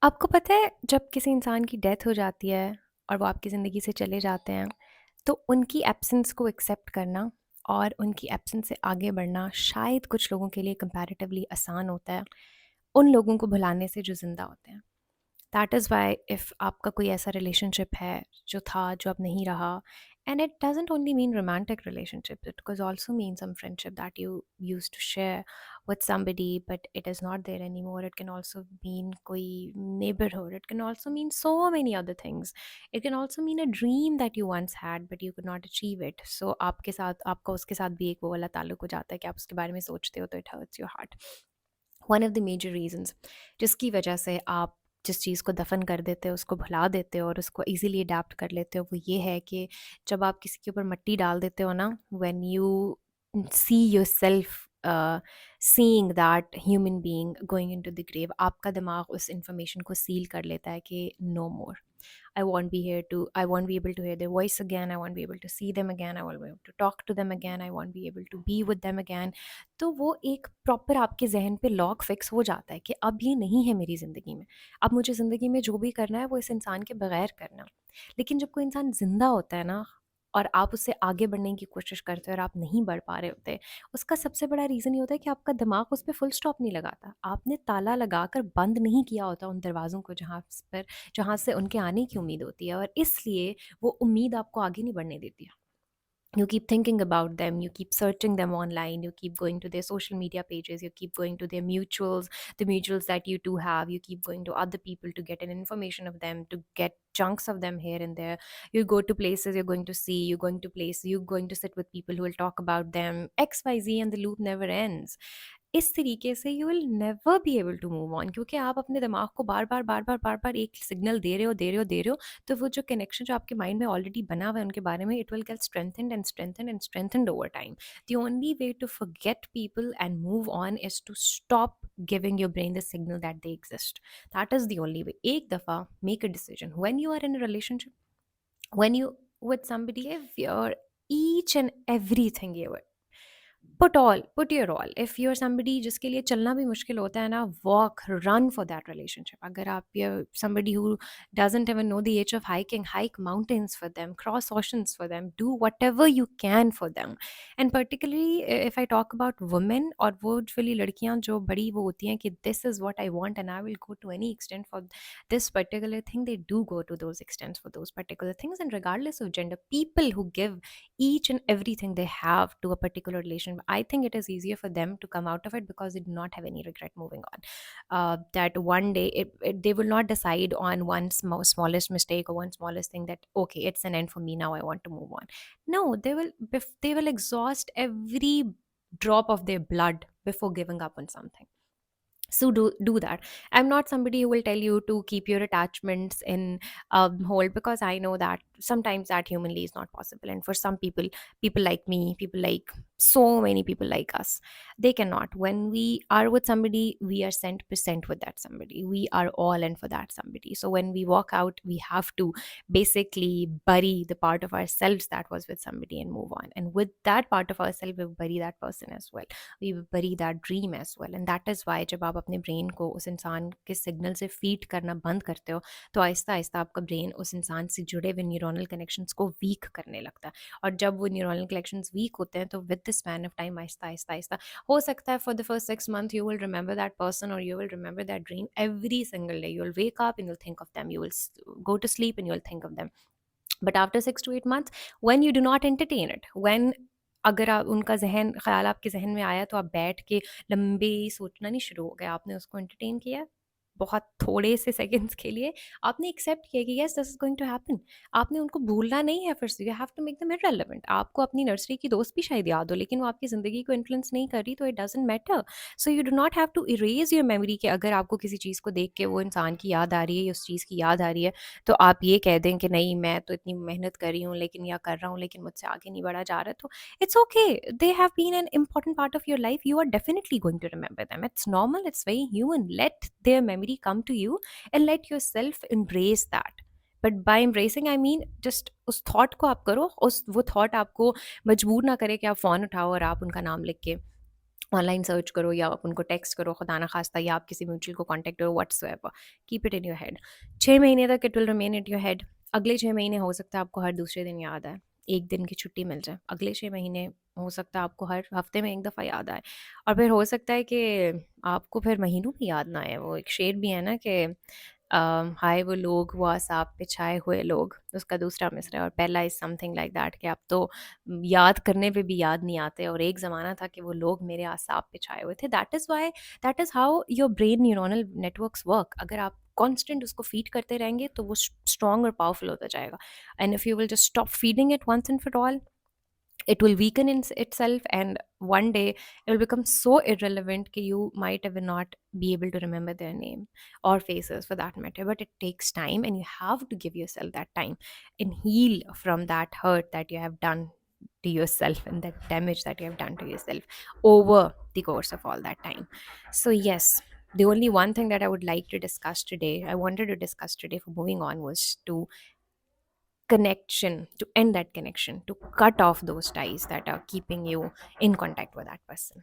आपको पता है जब किसी इंसान की डेथ हो जाती है और वो आपकी ज़िंदगी से चले जाते हैं तो उनकी एब्सेंस को एक्सेप्ट करना और उनकी एब्सेंस से आगे बढ़ना शायद कुछ लोगों के लिए कंपैरेटिवली आसान होता है उन लोगों को भुलाने से जो ज़िंदा होते हैं। दैट इज़ वाई इफ़ आपका कोई ऐसा रिलेशनशिप है जो था जो अब नहीं रहा, and it doesn't only mean romantic relationship, it could also mean some friendship that you used to share with somebody but it is not there anymore. It can also mean कोई neighborhood, it can also mean so many other things. It can also mean a dream that you once had but you could not achieve it. So आपके साथ आपका उसके साथ भी एक वो वाला ताल्लुक हो जाता है कि आप उसके बारे में सोचते हो तो it hurts your heart. One of the major reasons जिसकी वजह से आप जिस चीज़ को दफ़न कर देते हो, उसको भुला देते हो और उसको ईज़िली अडैप्ट कर लेते हो, वो ये है कि जब आप किसी के ऊपर मिट्टी डाल देते हो ना, when you see yourself seeing that human being going into the grave, आपका दिमाग उस इन्फॉर्मेशन को सील कर लेता है कि no more, I won't be able to hear their voice again, I won't be able to see them again, I won't be able to talk to them again, I won't be able to be with them again. तो वो एक proper आपके जहन पे lock fix हो जाता है कि अब ये नहीं है मेरी ज़िंदगी में। अब मुझे ज़िंदगी में जो भी करना है वो इस इंसान के बगैर करना। लेकिन जब कोई इंसान ज़िंदा होता है ना और आप उससे आगे बढ़ने की कोशिश करते हो और आप नहीं बढ़ पा रहे होते, उसका सबसे बड़ा रीज़न ये होता है कि आपका दिमाग उस पे फुल स्टॉप नहीं लगाता। आपने ताला लगाकर बंद नहीं किया होता उन दरवाज़ों को जहाँ से उनके आने की उम्मीद होती है, और इसलिए वो उम्मीद आपको आगे नहीं बढ़ने देती है। You keep thinking about them, you keep searching them online, you keep going to their social media pages, you keep going to their mutuals, the mutuals that you two have, you keep going to other people to get an information of them, to get chunks of them here and there. You go to places you're going to see, you're going to sit with people who will talk about them, xyz, and the loop never ends. इस तरीके से you will never be able to move on, क्योंकि आप अपने दिमाग को बार बार एक signal दे रहे हो, तो वो जो कनेक्शन जो आपके माइंड में ऑलरेडी बना हुआ है उनके बारे में, it will get strengthened over time. The only way to forget people and move on is to stop giving your brain the signal that they exist. That is the only way. एक दफ़ा make a decision when you are in a relationship, when you with somebody, give your each and everything you would put your all. If you're somebody जिसके लिए चलना भी मुश्किल होता है ना, walk, run for that relationship. अगर आप you're somebody who doesn't even know the age of hiking, hike mountains for them, cross oceans for them, do whatever you can for them. And particularly if I talk about women, और वो वाली लड़कियां जो बड़ी वो होती हैं कि this is what I want and I will go to any extent for this particular thing, they do go to those extents for those particular things. And regardless of gender, people who give each and everything they have to a particular relation, I think it is easier for them to come out of it because they do not have any regret moving on. That one day they will not decide on one smallest mistake or one smallest thing that okay, it's an end for me now, I want to move on. No, they will exhaust every drop of their blood before giving up on something. So do that. I'm not somebody who will tell you to keep your attachments in hold, because I know that sometimes that humanly is not possible, and for some people, people like me, people like so many people like us, they cannot. When we are with somebody, we are sent percent with that somebody, we are all in for that somebody. So when we walk out, we have to basically bury the part of ourselves that was with somebody and move on, and with that part of ourselves we bury that person as well, we bury that dream as well. And that is why जब आप अपने brain को उस इंसान के signal से feed करना बंद करते हो, तो आहिस्ता आहिस्ता आपका ब्रेन उस इंसान से जुड़े हुए न्यूरल कनेक्शंस को वीक करने लगता है. और जब वो न्यूरल कनेक्शंस वीक होते हैं तो with the span of time Aahista Aahista Aahista हो सकता है for the first 6 months you will remember that person or you will remember that dream every single day. You will wake up and you'll think of them, you will go to sleep and you'll think of them. But after 6 to 8 months, when you do not entertain it, when अगर आप उनका जहन ख्याल आपके जहन में आया तो आप बैठ के लंबे सोचना नहीं शुरू हो गए, आपने उसको एंटरटेन किया बहुत थोड़े से सेकंड्स के लिए, आपने एक्सेप्ट किया कि yes this is going to happen. आपने उनको भूलना नहीं है, फिर से you have to make them irrelevant. आपको अपनी नर्सरी की दोस्त भी शायद याद हो लेकिन वो आपकी ज़िंदगी को इन्फ्लुएंस नहीं कर रही, तो it doesn't matter. So you do not have to erase your memory कि अगर आपको किसी चीज़ को देख के वो इंसान की याद आ रही है या उस चीज़ की याद आ रही है, तो आप ये कह दें कि नहीं मैं तो इतनी मेहनत कर रही हूँ लेकिन या कर रहा हूँ लेकिन मुझसे आगे नहीं बढ़ा जा रहा. तो it's okay, they have been an important part of your life, you are definitely going to remember them, it's normal, it's very human. Let their memory come to you and let yourself embrace that. But by embracing I mean just उस thought को आप करो, उस वो thought आपको मजबूर ना करे कि आप फ़ोन उठाओ और आप उनका नाम लिख के ऑनलाइन सर्च करो या आप उनको टेक्स्ट करो खुदा ना खास्ता, या आप किसी म्यूचुअल को कॉन्टैक्ट करो, whatsoever, keep it in your head. 6 महीने तक it will remain in your head. अगले 6 महीने हो सकता है आपको हर दूसरे दिन याद आए, एक दिन की छुट्टी मिल जाए। अगले 6 महीने हो सकता है आपको हर हफ्ते में एक दफ़ा याद आए, और फिर हो सकता है कि आपको फिर महीनों में याद ना आए। वो एक शेर भी है ना कि हाय वो लोग, वो आसाप पे छाए हुए लोग, उसका दूसरा मिसरा है, और पहला इज़ समथिंग लाइक दैट कि अब तो याद करने पे भी याद नहीं आते, और एक ज़माना था कि वो लोग मेरे आसाप पे छाए हुए थे। That is how your brain neuronal networks work. अगर आप कांस्टेंट उसको फीड करते रहेंगे तो वो स्ट्रॉन्ग और पावरफुल होता जाएगा। And if you will just stop feeding it once and for all, it will weaken in itself, and one day it will become so irrelevant that you might even not be able to remember their name or faces for that matter. But it takes time, and you have to give yourself that time and heal from that hurt that you have done to yourself and that damage that you have done to yourself over the course of all that time. So yes, the only one thing that I would like to discuss today, I wanted to discuss today for moving on, was to connection, to end that connection, to cut off those ties that are keeping you in contact with that person.